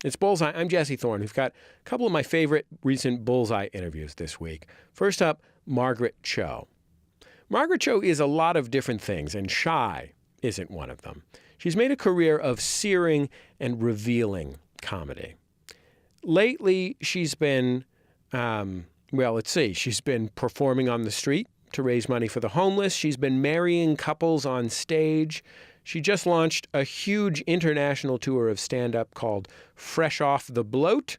It's Bullseye. I'm Jesse Thorn. We've got a couple of my favorite recent Bullseye interviews this week. First up, Margaret Cho. Margaret Cho is a lot of different things, and shy isn't one of them. She's made a career of searing and revealing comedy. Lately, she's been, she's been performing on the street to raise money for the homeless. She's been marrying couples on stage. She just launched a huge international tour of stand-up called Fresh Off the Bloat,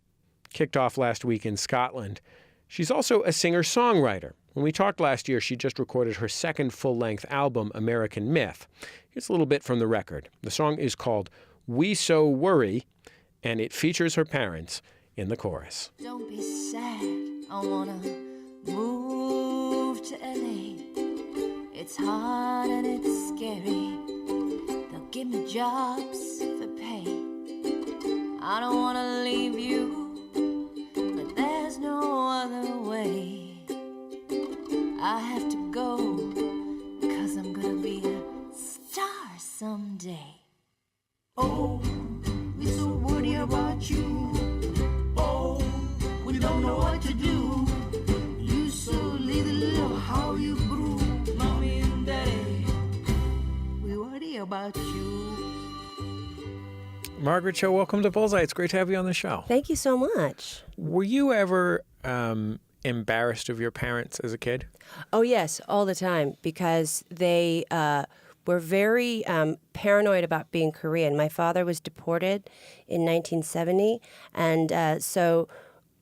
kicked off last week in Scotland. She's also a singer-songwriter. When we talked last year, she just recorded her second full-length album, American Myth. Here's a little bit from the record. The song is called We So Worry, and it features her parents in the chorus. Don't be sad, I wanna move to LA. It's hard and it's scary. They'll give me jobs for pay. I don't wanna leave you, but there's no other way. I have to go, 'cause I'm gonna be a star someday. Oh, we're so worried about you. Oh, we don't know what to do. You so little, how you grew. Mommy and Daddy, we worry about you. Margaret Cho, welcome to Bullseye. It's great to have you on the show. Thank you so much. Were you ever embarrassed of your parents as a kid? Oh, yes, all the time, because they were very paranoid about being Korean. My father was deported in 1970, and so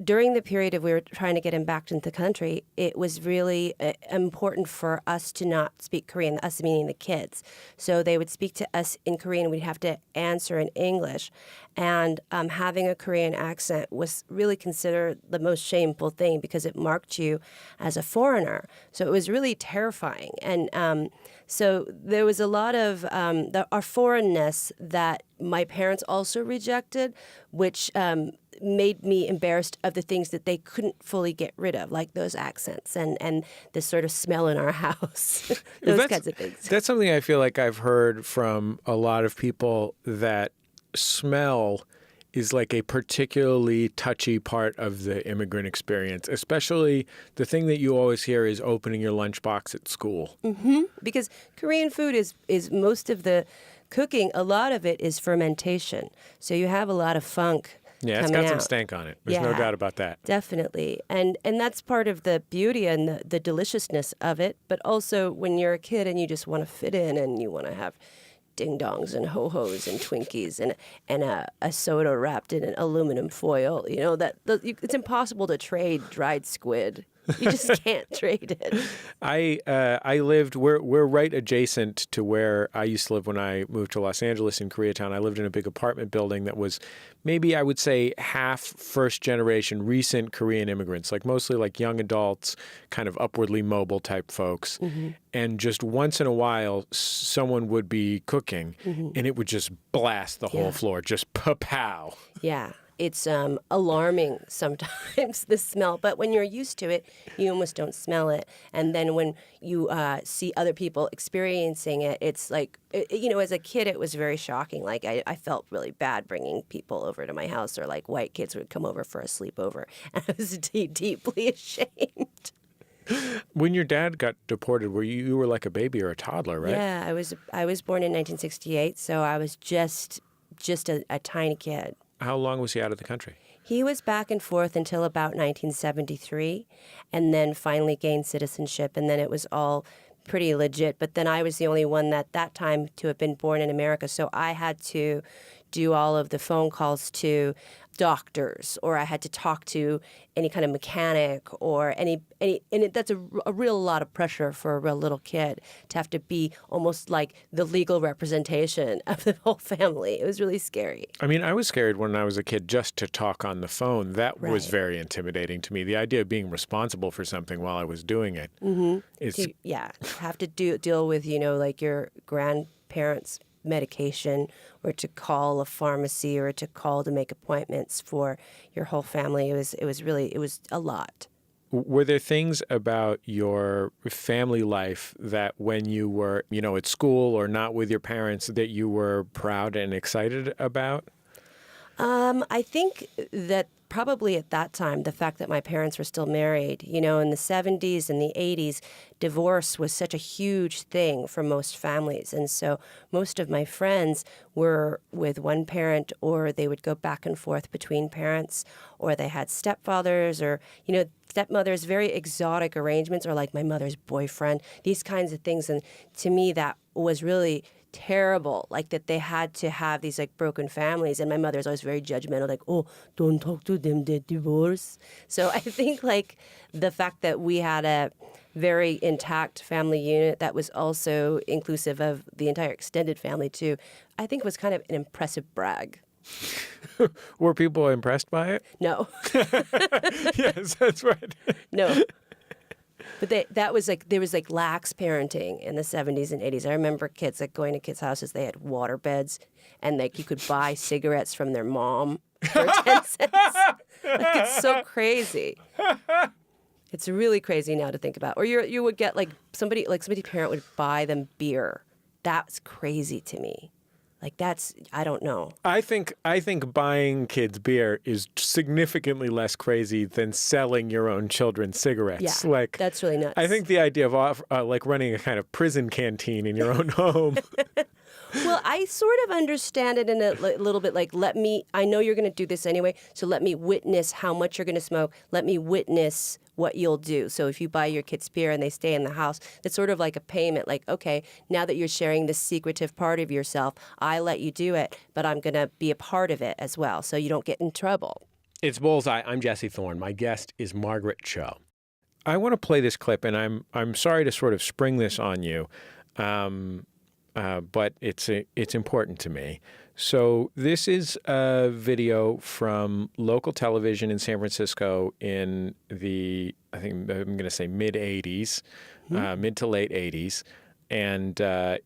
during the period of we were trying to get him back into the country, it was really important for us to not speak Korean, us meaning the kids. So they would speak to us in Korean, we'd have to answer in English. And having a Korean accent was really considered the most shameful thing because it marked you as a foreigner. So it was really terrifying. And so there was a lot of our foreignness that my parents also rejected, which made me embarrassed of the things that they couldn't fully get rid of, like those accents and this sort of smell in our house, those kinds of things. That's something I feel like I've heard from a lot of people, that smell is like a particularly touchy part of the immigrant experience, especially the thing that you always hear is opening your lunchbox at school. Mm-hmm. Because Korean food is most of the cooking, a lot of it is fermentation. So you have a lot of funk. Yeah, it's got some stank on it. There's no doubt about that. Definitely. And that's part of the beauty and the deliciousness of it. But also when you're a kid and you just want to fit in and you want to have ding-dongs and ho-hos and Twinkies and a soda wrapped in an aluminum foil, it's impossible to trade dried squid. You just can't trade it. We're right adjacent to where I used to live when I moved to Los Angeles in Koreatown. I lived in a big apartment building that was maybe, I would say, half first generation recent Korean immigrants, like mostly like young adults, kind of upwardly mobile type folks. Mm-hmm. And just once in a while, someone would be cooking and it would just blast the whole floor, just pa-pow. Yeah. It's alarming sometimes, the smell. But when you're used to it, you almost don't smell it. And then when you see other people experiencing it, it's like, as a kid, it was very shocking. Like, I felt really bad bringing people over to my house, or like white kids would come over for a sleepover. And I was deeply ashamed. When your dad got deported, you were like a baby or a toddler, right? Yeah, I was born in 1968, so I was just a tiny kid. How long was he out of the country? He was back and forth until about 1973, and then finally gained citizenship, and then it was all pretty legit. But then I was the only one at that time to have been born in America, so I had to do all of the phone calls to doctors, or I had to talk to any kind of mechanic or that's a real lot of pressure for a real little kid to have to be almost like the legal representation of the whole family. It was really scary. I mean, I was scared when I was a kid just to talk on the phone. That was very intimidating to me. The idea of being responsible for something while I was doing it. Mm-hmm. Have to deal with, like your grandparents' medication, or to call a pharmacy, or to call to make appointments for your whole family. It was a lot. Were there things about your family life that when you were, at school or not with your parents, that you were proud and excited about? I think that probably at that time, the fact that my parents were still married, in the 70s and the 80s, divorce was such a huge thing for most families. And so most of my friends were with one parent, or they would go back and forth between parents, or they had stepfathers or, stepmothers, very exotic arrangements, or like my mother's boyfriend, these kinds of things. And to me, that was really terrible, like that they had to have these like broken families. And my mother's always very judgmental, like, oh, don't talk to them, they divorce. So I think like the fact that we had a very intact family unit that was also inclusive of the entire extended family too, I think was kind of an impressive brag. Were people impressed by it? No. Yes, that's right. No. But there was like lax parenting in the 70s and 80s. I remember kids like going to kids' houses. They had water beds, and like you could buy cigarettes from their mom for 10 cents. Like it's so crazy. It's really crazy now to think about. Or you would get like somebody's parent would buy them beer. That's crazy to me. Like I don't know. I think buying kids beer is significantly less crazy than selling your own children cigarettes. Yeah, that's really nuts. I think the idea of like running a kind of prison canteen in your own home. Well, I sort of understand it in a little bit like, I know you're going to do this anyway, so let me witness how much you're going to smoke. Let me witness what you'll do. So if you buy your kids beer and they stay in the house, it's sort of like a payment, like, okay, now that you're sharing this secretive part of yourself, I let you do it, but I'm going to be a part of it as well, so you don't get in trouble. It's Bullseye. I'm Jesse Thorn. My guest is Margaret Cho. I want to play this clip, and I'm sorry to sort of spring this on you. But it's important to me. So this is a video from local television in San Francisco in the, I think I'm going to say mid-'80s, mid to late 80s. And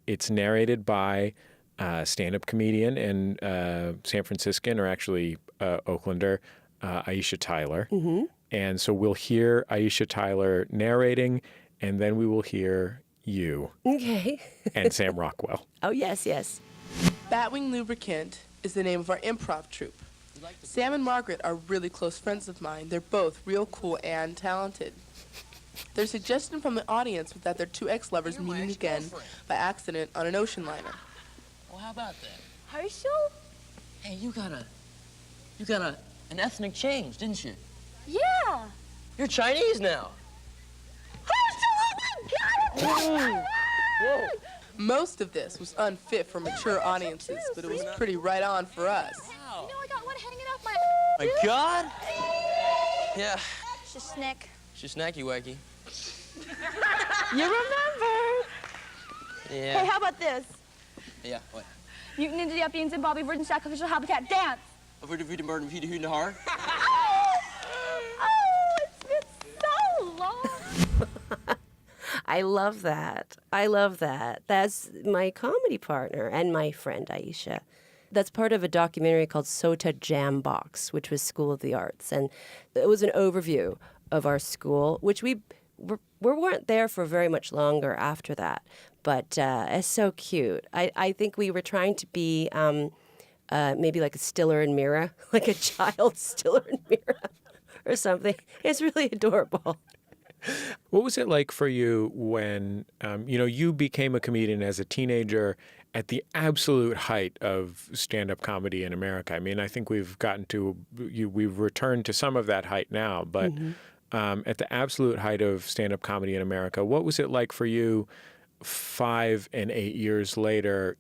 it's narrated by a stand-up comedian and San Franciscan, or actually Oaklander, Aisha Tyler. Mm-hmm. And so we'll hear Aisha Tyler narrating, and then we will hear you. Okay. And Sam Rockwell. Oh, yes, yes. Batwing Lubricant is the name of our improv troupe. Sam and Margaret are really close friends of mine. They're both real cool and talented. Their suggestion from the audience was that they're two ex-lovers meeting again by accident on an ocean liner. Well, how about that? Herschel? Hey, you got an ethnic change, didn't you? Yeah. You're Chinese now. Whoa. Most of this was unfit for mature audiences, but it was pretty right on for us. You know, I got one hanging off my... My God! Yeah. She's snack. She's snacky wacky. You remember? Yeah. Hey, how about this? Yeah, what? Mutant Ninja Yuppies and Bobby Verdon Sacrificial Habitat Dance. Over to Vita Bird and Vita Hoon Har. Oh, it's been so long. I love that. I love that. That's my comedy partner and my friend Aisha. That's part of a documentary called Sota Jam Box, which was School of the Arts. And it was an overview of our school, which we weren't there for very much longer after that. But it's so cute. I think we were trying to be maybe like a Stiller and Mira, like a child Stiller and Mira or something. It's really adorable. What was it like for you when, you became a comedian as a teenager at the absolute height of stand-up comedy in America? I mean, I think we've returned to some of that height now, but at the absolute height of stand-up comedy in America, what was it like for you 5 and 8 years later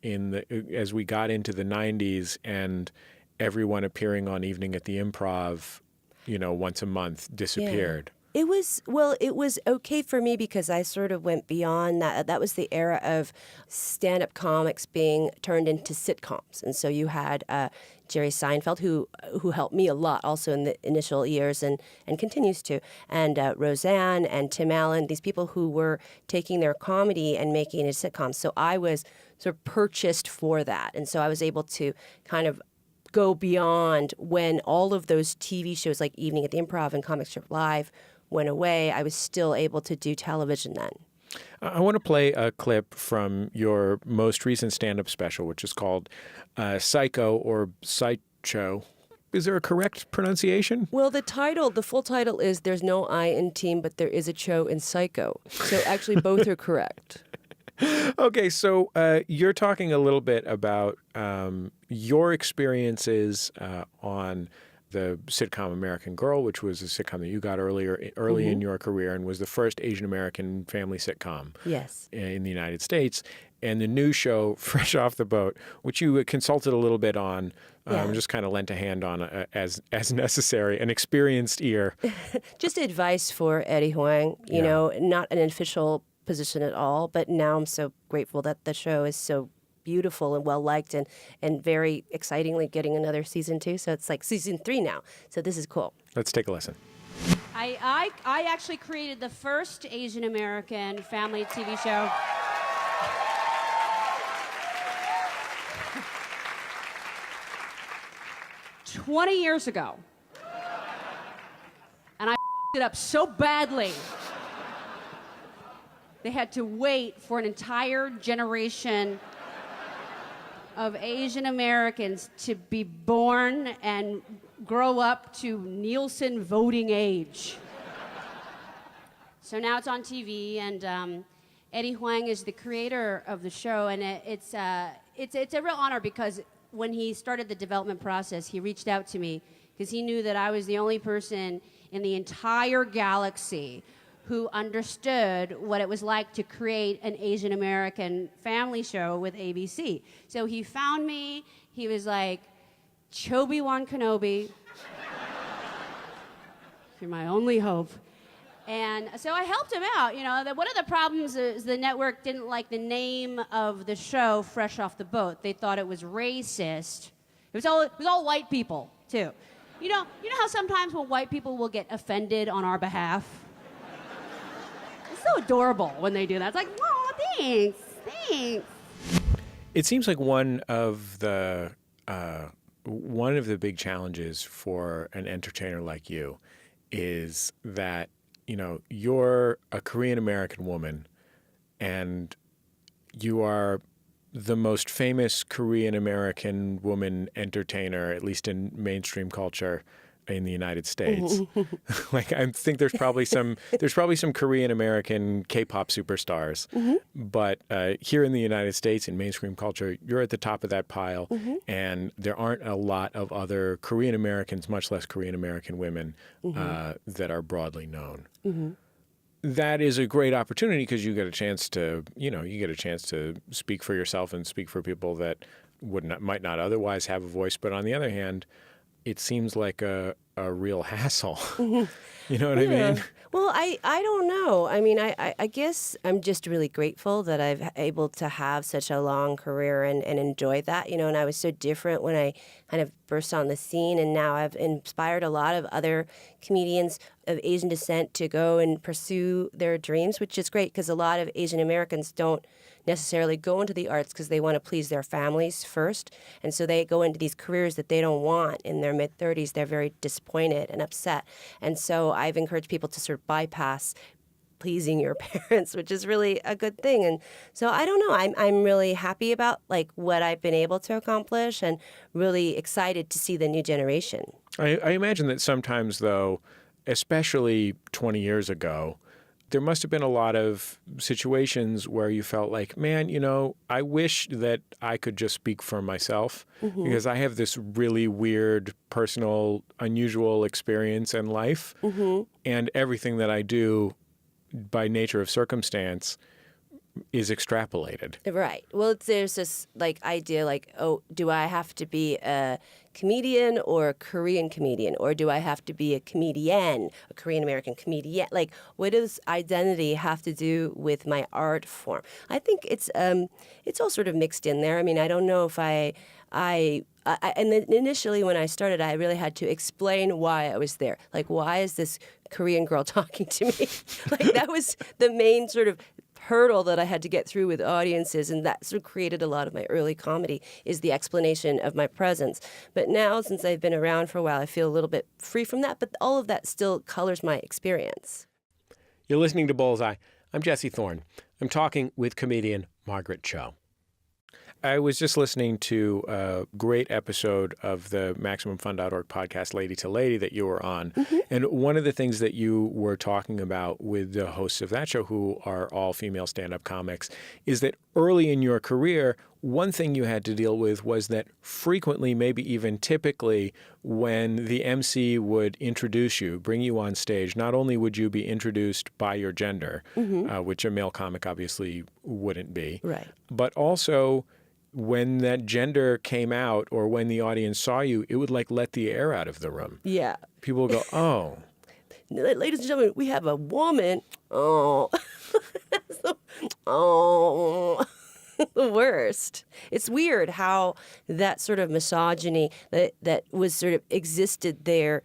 as we got into the 90s and everyone appearing on Evening at the Improv, once a month disappeared? Yeah. It was okay for me because I sort of went beyond that. That was the era of stand-up comics being turned into sitcoms. And so you had Jerry Seinfeld, who helped me a lot also in the initial years and continues to, and Roseanne and Tim Allen, these people who were taking their comedy and making it a sitcom. So I was sort of purchased for that. And so I was able to kind of go beyond when all of those TV shows like Evening at the Improv and Comic Strip Live went away. I was still able to do television then. I want to play a clip from your most recent stand-up special, which is called Psycho or Sideshow. is there a correct pronunciation? Well, the full title is There's No I in Team, but There Is a Cho in Psycho. So actually both are correct. Okay, so you're talking a little bit about your experiences on the sitcom American Girl, which was a sitcom that you got early in your career and was the first Asian American family sitcom Yes. in the United States. And the new show, Fresh Off the Boat, which you consulted a little bit on, just kind of lent a hand on as necessary, an experienced ear. Just advice for Eddie Huang, you know, not an official position at all, but now I'm so grateful that the show is so beautiful and well liked and very excitingly getting another season 2. So it's like season 3 now. So this is cool. Let's take a listen. I actually created the first Asian American family TV show. "20 years ago. And I it up so badly. They had to wait for an entire generation of Asian Americans to be born and grow up to Nielsen voting age. So now it's on TV, and Eddie Huang is the creator of the show, and it's a real honor because when he started the development process, he reached out to me because he knew that I was the only person in the entire galaxy who understood what it was like to create an Asian American family show with ABC. So he found me, he was like, Chobi-Wan Kenobi, you're my only hope. And so I helped him out. You know, one of the problems is the network didn't like the name of the show, Fresh Off the Boat. They thought it was racist. It was all white people, too. You know how sometimes when white people will get offended on our behalf? It's so adorable when they do that. It's like, oh, thanks. It seems like one of the big challenges for an entertainer like you is that, you know, you're a Korean American woman and you are the most famous Korean American woman entertainer, at least in mainstream culture in the United States. Like, I think there's probably some Korean American K-pop superstars, but here in the United States in mainstream culture, you're at the top of that pile, and there aren't a lot of other Korean Americans, much less Korean American women, that are broadly known. That is a great opportunity because you get a chance to speak for yourself and speak for people that might not otherwise have a voice. But on the other hand, it seems like a real hassle. You know what I mean? Well, I don't know. I mean, I guess I'm just really grateful that I've able to have such a long career and enjoy that, you know, and I was so different when I kind of burst on the scene, and now I've inspired a lot of other comedians of Asian descent to go and pursue their dreams, which is great because a lot of Asian Americans don't necessarily go into the arts because they want to please their families first. And so they go into these careers that they don't want in their mid-30s. They're very disappointed and upset. And so I've encouraged people to sort of bypass pleasing your parents, which is really a good thing. And so I don't know. I'm really happy about like what I've been able to accomplish and really excited to see the new generation. I imagine that sometimes, though, especially 20 years ago, there must have been a lot of situations where you felt like, man, you know, I wish that I could just speak for myself because I have this really weird, personal, unusual experience in life. And everything that I do by nature of circumstance is extrapolated. Right. Well, there's this like idea like, oh, do I have to be a comedian or a Korean comedian, or do I have to be a comedian, a Korean American comedian? Like, what does identity have to do with my art form? I think it's all sort of mixed in there. I mean, I don't know if and then initially when I started, I really had to explain why I was there. Like, why is this Korean girl talking to me? Like, that was the main sort of hurdle that I had to get through with audiences, and that sort of created a lot of my early comedy, is the explanation of my presence. But now, since I've been around for a while, I feel a little bit free from that, but all of that still colors my experience. You're listening to Bullseye. I'm Jesse Thorn. I'm talking with comedian Margaret Cho. I was just listening to a great episode of the MaximumFun.org podcast, Lady to Lady, that you were on. And one of the things that you were talking about with the hosts of that show, who are all female stand-up comics, is that early in your career, one thing you had to deal with was that frequently, maybe even typically, when the MC would introduce you, bring you on stage, not only would you be introduced by your gender, which a male comic obviously wouldn't be, Right. but also when that gender came out or when the audience saw you, it would like let the air out of the room. Yeah. People would go, oh. Ladies and gentlemen, we have a woman. Oh. Oh. The worst. It's weird how that sort of misogyny that was sort of existed there.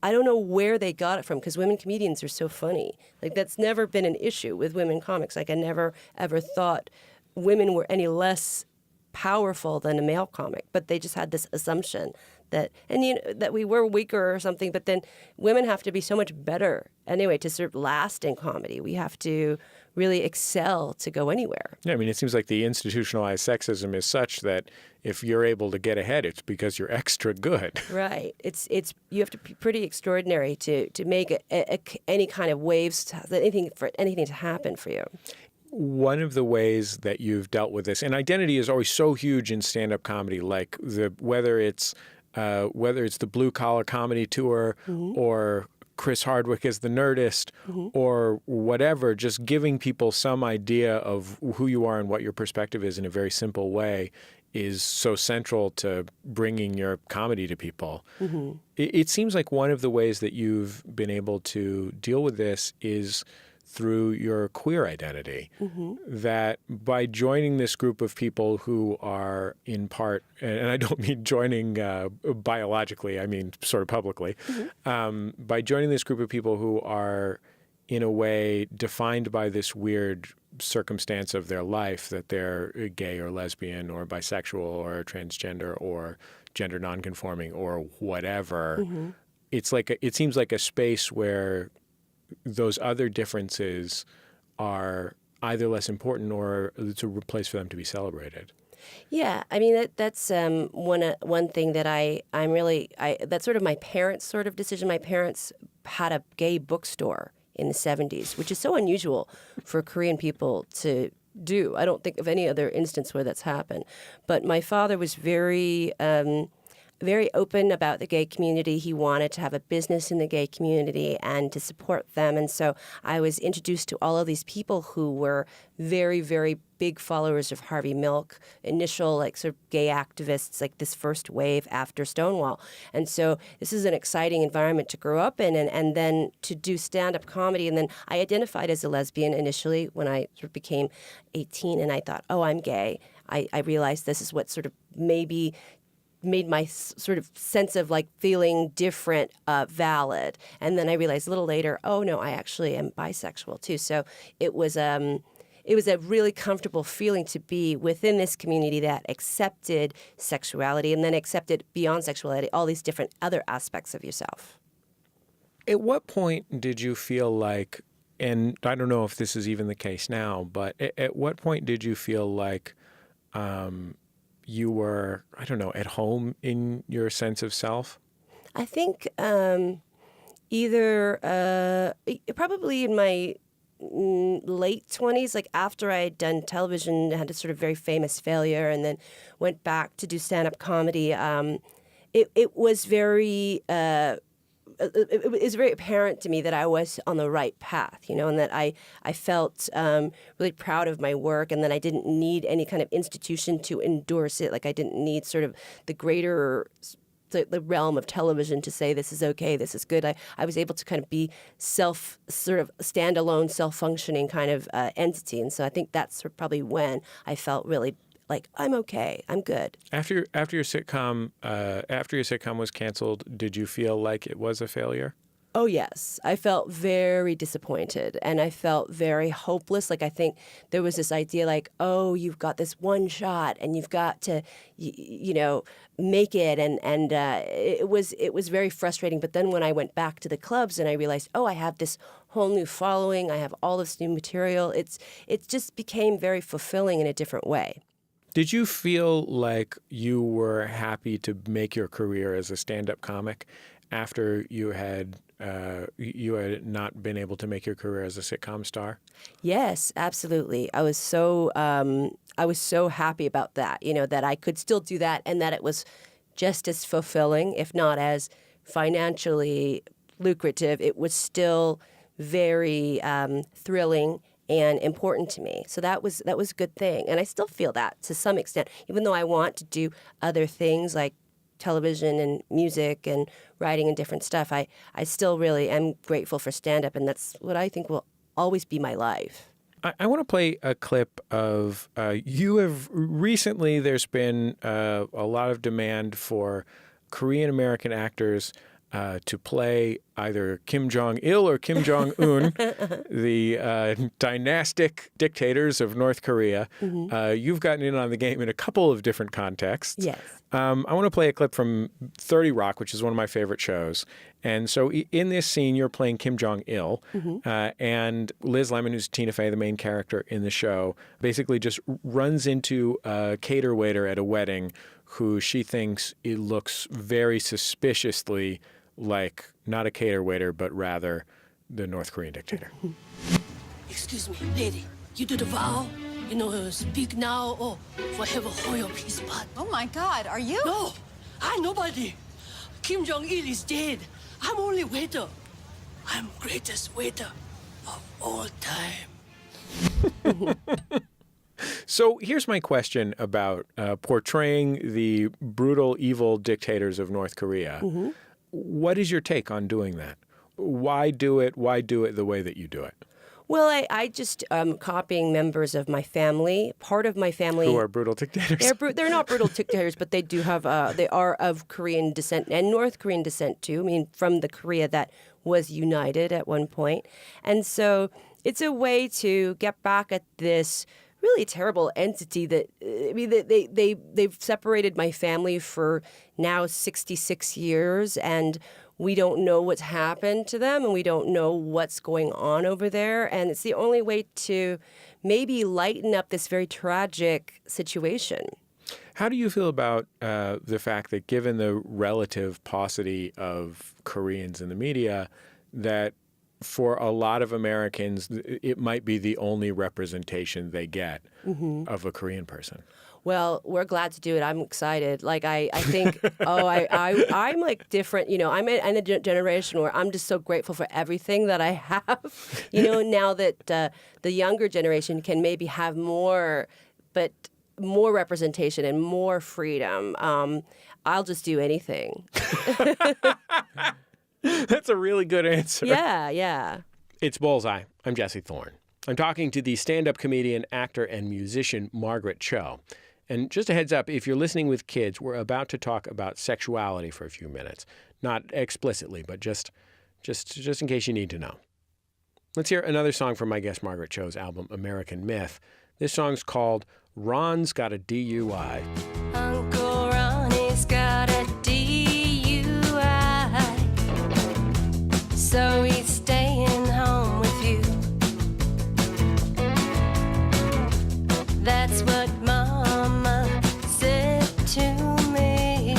I don't know where they got it from, because women comedians are so funny. Like, that's never been an issue with women comics. Like, I never ever thought women were any less powerful than a male comic, but they just had this assumption that, and you know, that we were weaker or something. But then women have to be so much better anyway to sort of last in comedy. We have to really excel to go anywhere. Yeah, I mean, it seems like the institutionalized sexism is such that if you're able to get ahead, it's because you're extra good. Right. It's you have to be pretty extraordinary to make any kind of waves, anything to happen for you. One of the ways that you've dealt with this, and identity is always so huge in stand-up comedy, like whether it's the blue collar comedy tour or Chris Hardwick as the Nerdist or whatever, just giving people some idea of who you are and what your perspective is in a very simple way is so central to bringing your comedy to people. It seems like one of the ways that you've been able to deal with this is through your queer identity, that by joining this group of people who are in part, and I don't mean joining biologically, I mean sort of publicly, by joining this group of people who are in a way defined by this weird circumstance of their life, that they're gay or lesbian or bisexual or transgender or gender nonconforming or whatever, it's like it seems like a space where those other differences are either less important or it's a place for them to be celebrated. Yeah, I mean that's one thing that I'm really that's sort of my parents' sort of decision. My parents had a gay bookstore in the 70s, which is so unusual for Korean people to do. I don't think of any other instance where that's happened. But my father was very open about the gay community. He wanted to have a business in the gay community and to support them. And so I was introduced to all of these people who were very, very big followers of Harvey Milk, initial like sort of gay activists, like this first wave after Stonewall. And so this is an exciting environment to grow up in and then to do stand-up comedy. And then I identified as a lesbian initially when I sort of became 18 and I thought, oh, I'm gay. I realized this is what sort of maybe made my sort of sense of like feeling different valid. And then I realized a little later, oh no, I actually am bisexual too. So it was a really comfortable feeling to be within this community that accepted sexuality and then accepted beyond sexuality all these different other aspects of yourself. At what point did you feel like, and I don't know if this is even the case now, but at what point did you feel like you were, I don't know, at home in your sense of self? I think either probably in my late 20s, like after I had done television, had a sort of very famous failure, and then went back to do stand-up comedy. It was very it was very apparent to me that I was on the right path, you know, and that I felt really proud of my work, and that I didn't need any kind of institution to endorse it. Like I didn't need sort of the greater the realm of television to say this is okay, this is good. I was able to kind of be sort of standalone, self-functioning kind of entity, and so I think that's probably when I felt really like I'm okay, I'm good. After your sitcom was canceled, did you feel like it was a failure? Oh, yes. I felt very disappointed and I felt very hopeless. Like I think there was this idea like, oh, you've got this one shot and you've got to, you know, make it. And it was very frustrating. But then when I went back to the clubs and I realized, oh, I have this whole new following, I have all this new material, it just became very fulfilling in a different way. Did you feel like you were happy to make your career as a stand-up comic after you had not been able to make your career as a sitcom star? Yes, absolutely. I was so happy about that, that I could still do that and that it was just as fulfilling, if not as financially lucrative. It was still very thrilling and important to me. So that was a good thing. And I still feel that to some extent, even though I want to do other things like television and music and writing and different stuff. I still really am grateful for stand-up, and that's what I think will always be my life. I want to play a clip of you have recently, there's been a lot of demand for Korean American actors to play either Kim Jong Il or Kim Jong-un, the dynastic dictators of North Korea. You've gotten in on the game in a couple of different contexts. Yes. I want to play a clip from 30 Rock, which is one of my favorite shows. And so in this scene, you're playing Kim Jong-il, and Liz Lemon, who's Tina Fey, the main character in the show, basically just runs into a cater waiter at a wedding who she thinks it looks very suspiciously like not a cater waiter, but rather the North Korean dictator. Excuse me, lady. You do the vow? Speak now or forever hold your peace. But Oh my God, are you? no, I'm nobody. Kim Jong-il is dead. I'm only waiter. I'm greatest waiter of all time. So here's my question about portraying the brutal, evil dictators of North Korea. What is your take on doing that? Why do it? Why do it the way that you do it? Well, I just copying members of my family. Part of my family Who are brutal dictators? They're not brutal dictators, but they do have they are of Korean descent and North Korean descent too. I mean, from the Korea that was united at one point, and so it's a way to get back at this really terrible entity that they've separated my family for now 66 years, and we don't know what's happened to them, and we don't know what's going on over there. And it's the only way to maybe lighten up this very tragic situation. How do you feel about the fact that given the relative paucity of Koreans in the media, that for a lot of Americans, it might be the only representation they get of a Korean person? Well, we're glad to do it. I'm excited. Like I think, I'm like different. I'm in a generation where I'm just so grateful for everything that I have. Now that the younger generation can maybe have more, but more representation and more freedom. I'll just do anything. That's a really good answer. Yeah. It's Bullseye. I'm Jesse Thorn. I'm talking to the stand-up comedian, actor, and musician Margaret Cho. And just a heads up, if you're listening with kids, we're about to talk about sexuality for a few minutes. Not explicitly, but just in case you need to know. Let's hear another song from my guest Margaret Cho's album, American Myth. This song's called Ron's Got a DUI. Uncle Ronnie's got a DUI, so he's staying home with you. That's what Mama said to me,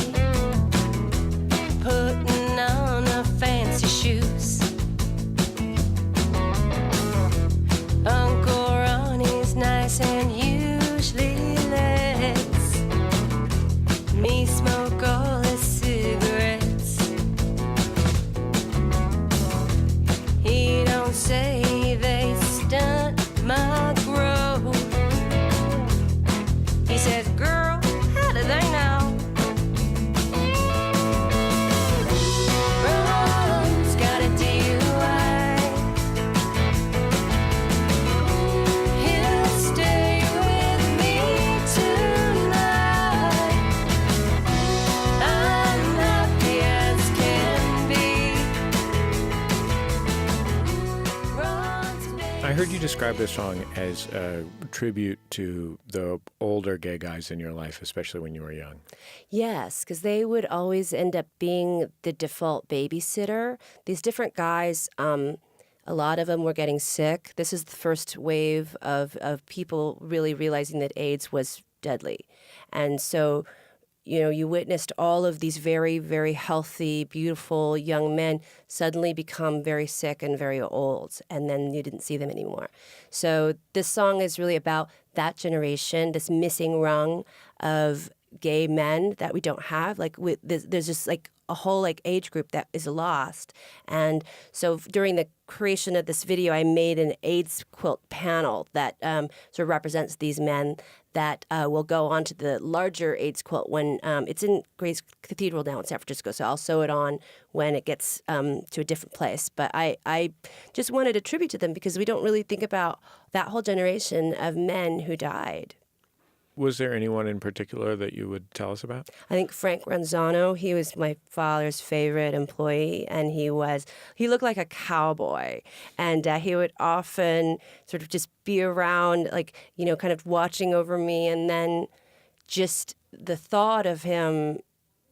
putting on her fancy shoes. Uncle Ronnie's nice and usually lets me smoke all his cigarettes. He don't say they stunt my growth. He says, girl, how do they know? Ron's got a DUI. He'll stay with me tonight. I'm happy as can be. Ron's I heard you describe this song as a tribute to the older gay guys in your life, especially when you were young. Yes, because they would always end up being the default babysitter. These different guys, a lot of them were getting sick. This is the first wave of people really realizing that AIDS was deadly. And so, you witnessed all of these very, very healthy, beautiful young men suddenly become very sick and very old, and then you didn't see them anymore. So this song is really about that generation, this missing rung of gay men that we don't have. Like there's just like a whole like age group that is lost. And so during the creation of this video, I made an AIDS quilt panel that sort of represents these men that will go onto the larger AIDS quilt when it's in Grace Cathedral now in San Francisco. So I'll sew it on when it gets to a different place. But I just wanted a tribute to them because we don't really think about that whole generation of men who died. Was there anyone in particular that you would tell us about? I think Frank Ranzano, he was my father's favorite employee, and he looked like a cowboy, and he would often sort of just be around, like, kind of watching over me, and then just the thought of him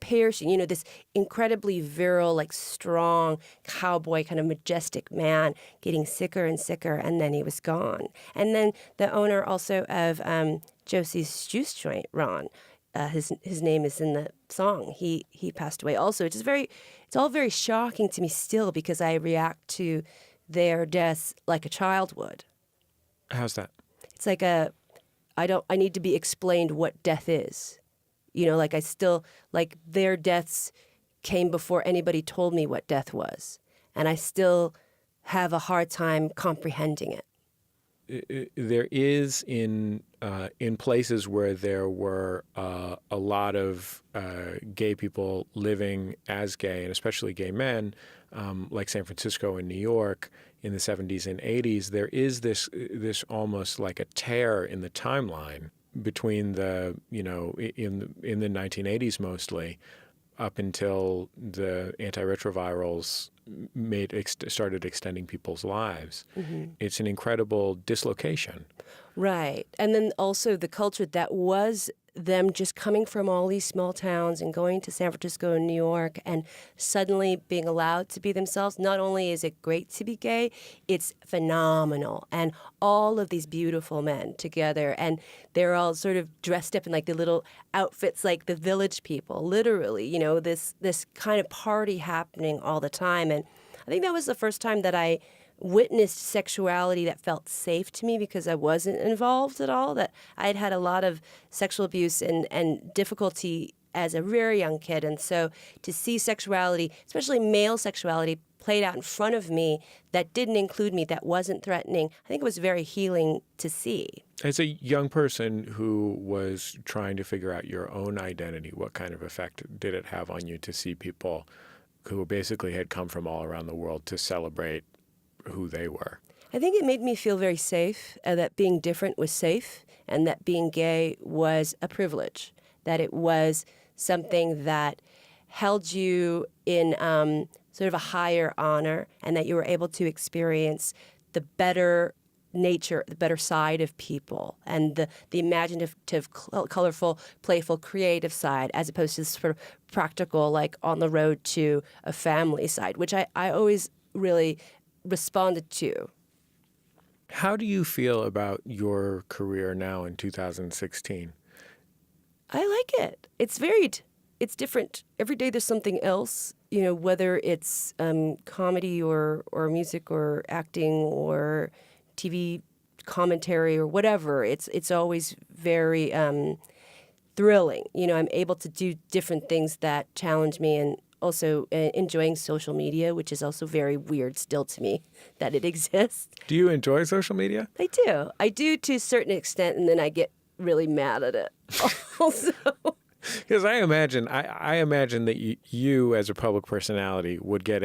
piercing, this incredibly virile, like strong cowboy, kind of majestic man getting sicker and sicker, and then he was gone. And then the owner also of Josie's Juice Joint, Ron, his name is in the song. He passed away also. It's all very shocking to me still because I react to their deaths like a child would. How's that? It's like I need to be explained what death is. Like I still, like their deaths came before anybody told me what death was. And I still have a hard time comprehending it. There is in places where there were a lot of gay people living as gay, and especially gay men, like San Francisco and New York in the 70s and 80s, there is this almost like a tear in the timeline between the, in the 1980s mostly, up until the antiretrovirals started extending people's lives. Mm-hmm. It's an incredible dislocation. Right. And then also the culture that was them just coming from all these small towns and going to San Francisco and New York and suddenly being allowed to be themselves. Not only is it great to be gay, it's phenomenal. And all of these beautiful men together, and they're all sort of dressed up in like the little outfits like the Village People, literally, this kind of party happening all the time. And I think that was the first time that I witnessed sexuality that felt safe to me because I wasn't involved at all, that I'd had a lot of sexual abuse and difficulty as a very young kid. And so to see sexuality, especially male sexuality, played out in front of me that didn't include me, that wasn't threatening, I think it was very healing to see. As a young person who was trying to figure out your own identity, what kind of effect did it have on you to see people who basically had come from all around the world to celebrate who they were? I think it made me feel very safe, that being different was safe, and that being gay was a privilege, that it was something that held you in sort of a higher honor, and that you were able to experience the better nature, the better side of people, and the imaginative, colorful, playful, creative side, as opposed to sort of practical, like on the road to a family side, which I always really responded to. How do you feel about your career now in 2016? I like it. It's varied. It's different. Every day there's something else, whether it's comedy or music or acting or TV commentary or whatever. It's always very thrilling. I'm able to do different things that challenge me, and also enjoying social media, which is also very weird still to me that it exists. Do you enjoy social media? I do. I do to a certain extent, and then I get really mad at it also. Because I imagine that you as a public personality would get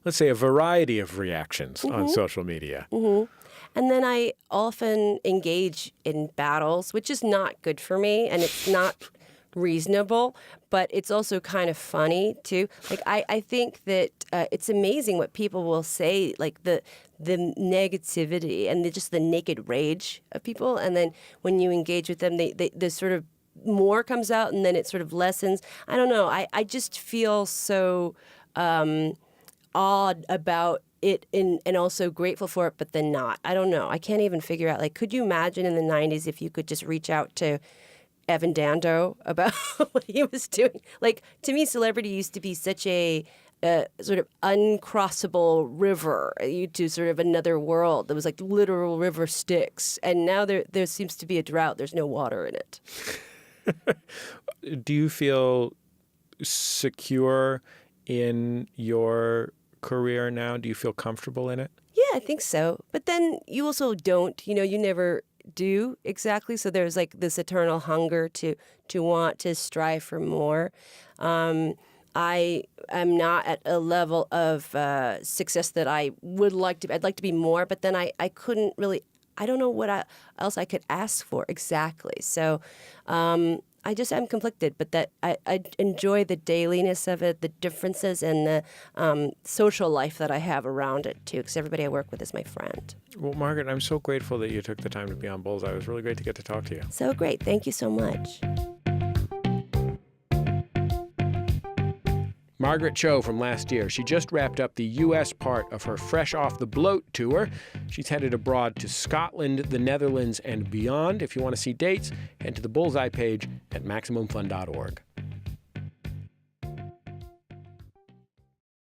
let's say a variety of reactions on social media. Mm-hmm. And then I often engage in battles, which is not good for me, and it's not reasonable, but it's also kind of funny too. Like I think that it's amazing what people will say, like the negativity and just the naked rage of people, and then when you engage with them, they sort of more comes out, and then it sort of lessens. I don't know. I just feel so odd about it and also grateful for it, but then not. I don't know. I can't even figure out, like, could you imagine in the 90s if you could just reach out to Evan Dando about what he was doing. Like, to me, celebrity used to be such a sort of uncrossable river to sort of another world. There was like literal river Styx. And now there seems to be a drought. There's no water in it. Do you feel secure in your career now? Do you feel comfortable in it? Yeah, I think so. But then you also don't, you never do exactly. So there's like this eternal hunger to want to strive for more. I am not at a level of success that I would like to be. I'd like to be more, but then I couldn't really, I don't know what else I could ask for exactly. So I'm conflicted, but that I enjoy the dailiness of it, the differences, and the social life that I have around it, too, because everybody I work with is my friend. Well, Margaret, I'm so grateful that you took the time to be on Bullseye. It was really great to get to talk to you. So great. Thank you so much. Margaret Cho from last year. She just wrapped up the U.S. part of her Fresh Off the Bloat tour. She's headed abroad to Scotland, the Netherlands, and beyond. If you want to see dates, head to the Bullseye page at MaximumFun.org.